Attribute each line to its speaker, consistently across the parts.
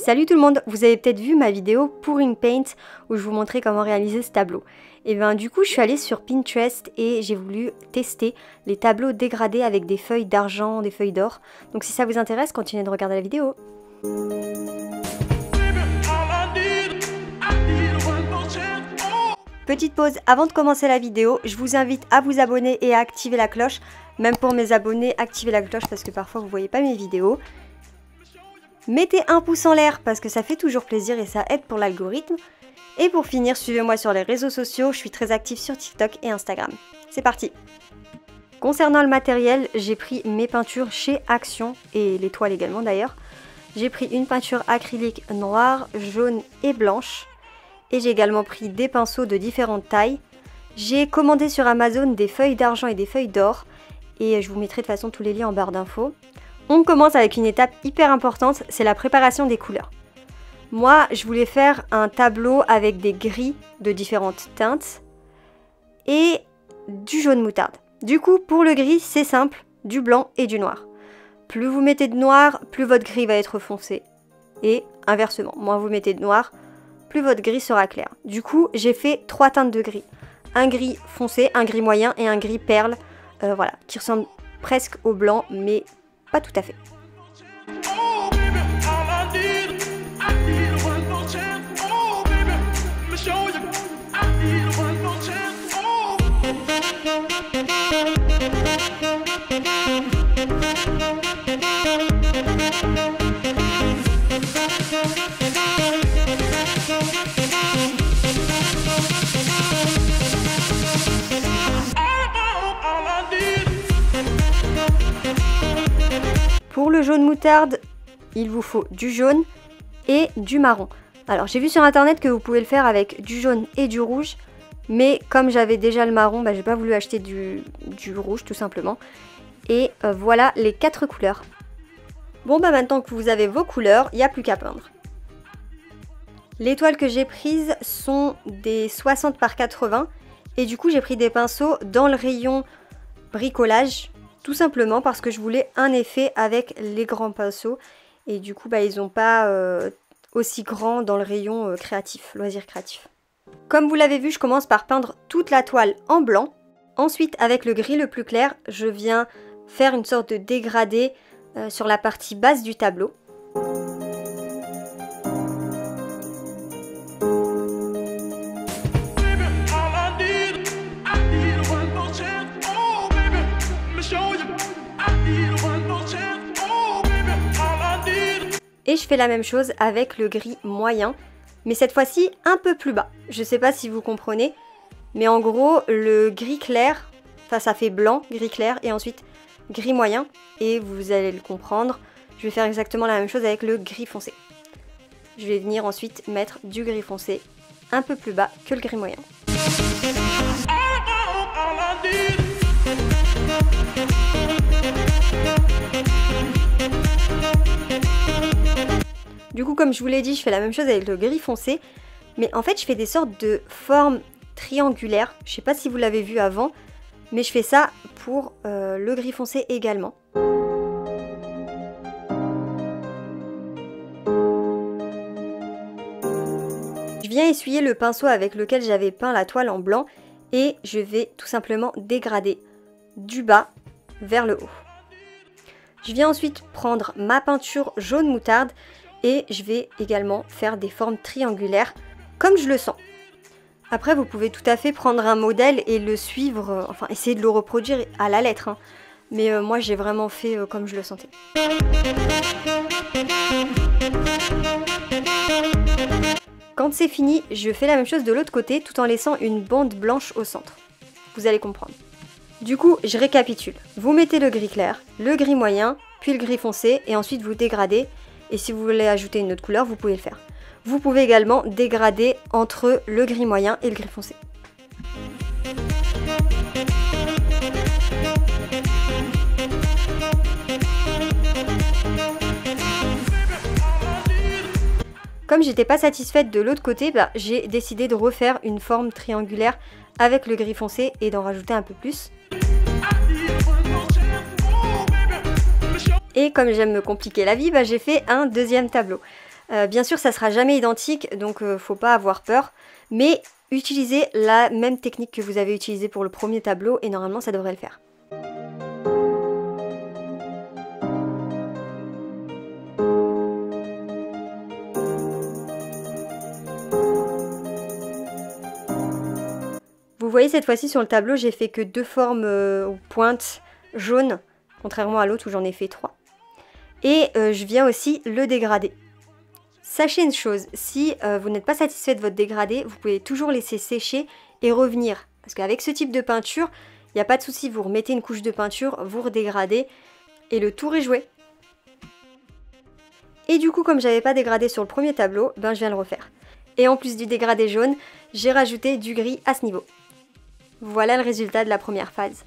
Speaker 1: Salut tout le monde, vous avez peut-être vu ma vidéo Pouring Paint où je vous montrais comment réaliser ce tableau. Et bien du coup je suis allée sur Pinterest et j'ai voulu tester les tableaux dégradés avec des feuilles d'argent, des feuilles d'or. Donc si ça vous intéresse, continuez de regarder la vidéo. Petite pause avant de commencer la vidéo, je vous invite à vous abonner et à activer la cloche. Même pour mes abonnés, activez la cloche parce que parfois vous voyez pas mes vidéos. Mettez un pouce en l'air parce que ça fait toujours plaisir et ça aide pour l'algorithme. Et pour finir, suivez-moi sur les réseaux sociaux, je suis très active sur TikTok et Instagram. C'est parti! Concernant le matériel, j'ai pris mes peintures chez Action et les toiles également d'ailleurs. J'ai pris une peinture acrylique noire, jaune et blanche. Et j'ai également pris des pinceaux de différentes tailles. J'ai commandé sur Amazon des feuilles d'argent et des feuilles d'or. Et je vous mettrai de toute façon tous les liens en barre d'infos. On commence avec une étape hyper importante, c'est la préparation des couleurs. Moi, je voulais faire un tableau avec des gris de différentes teintes et du jaune moutarde. Du coup, pour le gris, c'est simple, du blanc et du noir. Plus vous mettez de noir, plus votre gris va être foncé. Et inversement, moins vous mettez de noir, plus votre gris sera clair. Du coup, j'ai fait 3 teintes de gris. Un gris foncé, un gris moyen et un gris perle, voilà, qui ressemble presque au blanc, mais pas tout à fait. Pour le jaune moutarde, il vous faut du jaune et du marron. Alors j'ai vu sur internet que vous pouvez le faire avec du jaune et du rouge, mais comme j'avais déjà le marron, j'ai pas voulu acheter du rouge tout simplement. Et voilà les 4 couleurs. Bon maintenant que vous avez vos couleurs, il n'y a plus qu'à peindre. Les toiles que j'ai prises sont des 60 par 80 et du coup j'ai pris des pinceaux dans le rayon bricolage. Tout simplement parce que je voulais un effet avec les grands pinceaux. Et du coup, ils n'ont pas aussi grand dans le rayon créatif, loisir créatif. Comme vous l'avez vu, je commence par peindre toute la toile en blanc. Ensuite, avec le gris le plus clair, je viens faire une sorte de dégradé sur la partie basse du tableau. Et je fais la même chose avec le gris moyen, mais cette fois-ci un peu plus bas. Je sais pas si vous comprenez, mais en gros le gris clair, ça fait blanc, gris clair et ensuite gris moyen. Et vous allez le comprendre, je vais faire exactement la même chose avec le gris foncé. Je vais venir ensuite mettre du gris foncé un peu plus bas que le gris moyen. Du coup, comme je vous l'ai dit, je fais la même chose avec le gris foncé. Mais en fait, je fais des sortes de formes triangulaires. Je sais pas si vous l'avez vu avant, mais je fais ça pour le gris foncé également. Je viens essuyer le pinceau avec lequel j'avais peint la toile en blanc et je vais tout simplement dégrader du bas vers le haut. Je viens ensuite prendre ma peinture jaune moutarde et je vais également faire des formes triangulaires comme je le sens. Après vous pouvez tout à fait prendre un modèle et le suivre, enfin essayer de le reproduire à la lettre. Hein. Mais moi j'ai vraiment fait comme je le sentais. Quand c'est fini, je fais la même chose de l'autre côté tout en laissant une bande blanche au centre. Vous allez comprendre. Du coup, je récapitule. Vous mettez le gris clair, le gris moyen, puis le gris foncé et ensuite vous dégradez. Et si vous voulez ajouter une autre couleur, vous pouvez le faire. Vous pouvez également dégrader entre le gris moyen et le gris foncé. Comme j'étais pas satisfaite de l'autre côté, j'ai décidé de refaire une forme triangulaire avec le gris foncé et d'en rajouter un peu plus. Et comme j'aime me compliquer la vie, j'ai fait un deuxième tableau. Bien sûr, ça sera jamais identique, donc faut pas avoir peur. Mais utilisez la même technique que vous avez utilisée pour le premier tableau et normalement ça devrait le faire. Vous voyez, cette fois-ci sur le tableau, j'ai fait que 2 formes ou pointes jaunes, contrairement à l'autre où j'en ai fait 3. Et je viens aussi le dégrader. Sachez une chose, si vous n'êtes pas satisfait de votre dégradé, vous pouvez toujours laisser sécher et revenir. Parce qu'avec ce type de peinture, il n'y a pas de souci, vous remettez une couche de peinture, vous redégradez et le tour est joué. Et du coup, comme j'avais pas dégradé sur le premier tableau, ben je viens le refaire. Et en plus du dégradé jaune, j'ai rajouté du gris à ce niveau. Voilà le résultat de la première phase.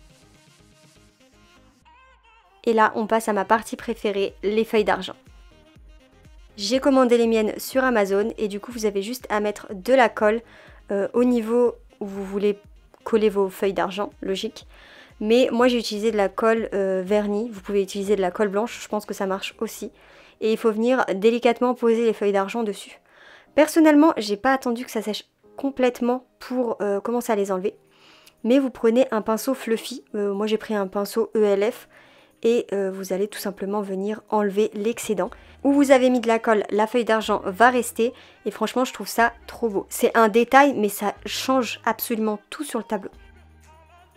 Speaker 1: Et là, on passe à ma partie préférée, les feuilles d'argent. J'ai commandé les miennes sur Amazon et du coup, vous avez juste à mettre de la colle au niveau où vous voulez coller vos feuilles d'argent, logique. Mais moi, j'ai utilisé de la colle vernie. Vous pouvez utiliser de la colle blanche, je pense que ça marche aussi. Et il faut venir délicatement poser les feuilles d'argent dessus. Personnellement, j'ai pas attendu que ça sèche complètement pour commencer à les enlever. Mais vous prenez un pinceau fluffy. Moi, j'ai pris un pinceau ELF. Et vous allez tout simplement venir enlever l'excédent. Où vous avez mis de la colle, la feuille d'argent va rester. Et franchement, je trouve ça trop beau. C'est un détail, mais ça change absolument tout sur le tableau.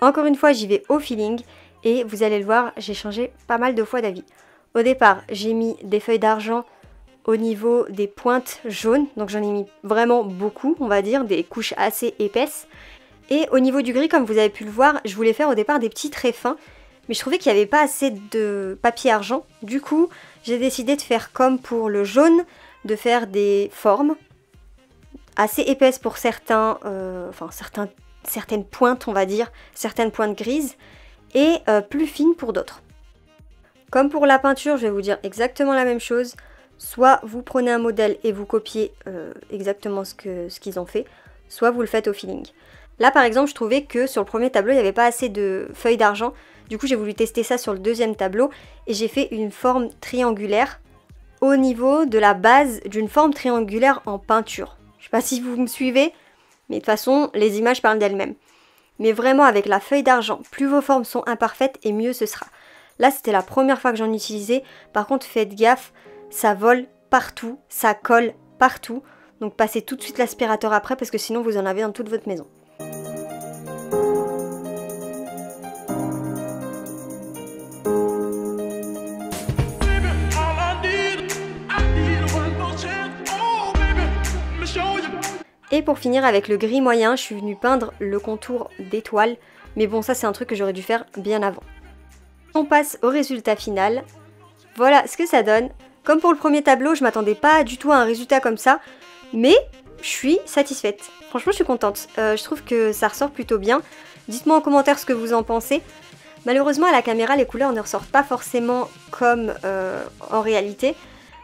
Speaker 1: Encore une fois, j'y vais au feeling. Et vous allez le voir, j'ai changé pas mal de fois d'avis. Au départ, j'ai mis des feuilles d'argent au niveau des pointes jaunes. Donc j'en ai mis vraiment beaucoup, on va dire, des couches assez épaisses. Et au niveau du gris, comme vous avez pu le voir, je voulais faire au départ des petits traits fins. Mais je trouvais qu'il n'y avait pas assez de papier argent. Du coup, j'ai décidé de faire comme pour le jaune, de faire des formes assez épaisses pour certaines pointes, on va dire, certaines pointes grises, et plus fines pour d'autres. Comme pour la peinture, je vais vous dire exactement la même chose. Soit vous prenez un modèle et vous copiez exactement ce qu'ils ont fait, soit vous le faites au feeling. Là, par exemple, je trouvais que sur le premier tableau, il n'y avait pas assez de feuilles d'argent. Du coup, j'ai voulu tester ça sur le deuxième tableau et j'ai fait une forme triangulaire au niveau de la base d'une forme triangulaire en peinture. Je sais pas si vous me suivez, mais de toute façon, les images parlent d'elles-mêmes. Mais vraiment, avec la feuille d'argent, plus vos formes sont imparfaites et mieux ce sera. Là, c'était la première fois que j'en utilisais. Par contre, faites gaffe, ça vole partout, ça colle partout. Donc, passez tout de suite l'aspirateur après parce que sinon, vous en avez dans toute votre maison. Et pour finir avec le gris moyen, je suis venue peindre le contour d'étoile. Mais bon, ça c'est un truc que j'aurais dû faire bien avant. On passe au résultat final. Voilà ce que ça donne. Comme pour le premier tableau, je m'attendais pas du tout à un résultat comme ça. Mais je suis satisfaite. Franchement, je suis contente. Je trouve que ça ressort plutôt bien. Dites-moi en commentaire ce que vous en pensez. Malheureusement, à la caméra, les couleurs ne ressortent pas forcément comme en réalité.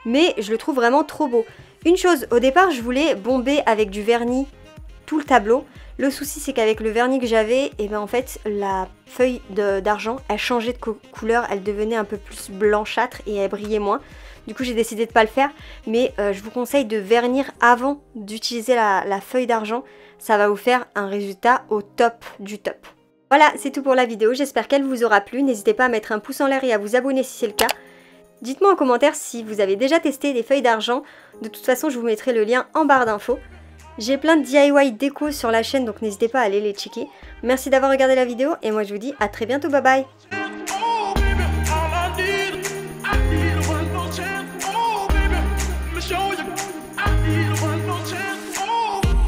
Speaker 1: Mais je le trouve vraiment trop beau. Une chose, au départ, je voulais bomber avec du vernis tout le tableau. Le souci, c'est qu'avec le vernis que j'avais, et ben en fait, la feuille d'argent, elle changeait de couleur, elle devenait un peu plus blanchâtre et elle brillait moins. Du coup, j'ai décidé de pas le faire, mais je vous conseille de vernir avant d'utiliser la feuille d'argent. Ça va vous faire un résultat au top du top. Voilà, c'est tout pour la vidéo. J'espère qu'elle vous aura plu. N'hésitez pas à mettre un pouce en l'air et à vous abonner si c'est le cas. Dites-moi en commentaire si vous avez déjà testé des feuilles d'argent. De toute façon, je vous mettrai le lien en barre d'infos. J'ai plein de DIY déco sur la chaîne, donc n'hésitez pas à aller les checker. Merci d'avoir regardé la vidéo et moi je vous dis à très bientôt, bye bye.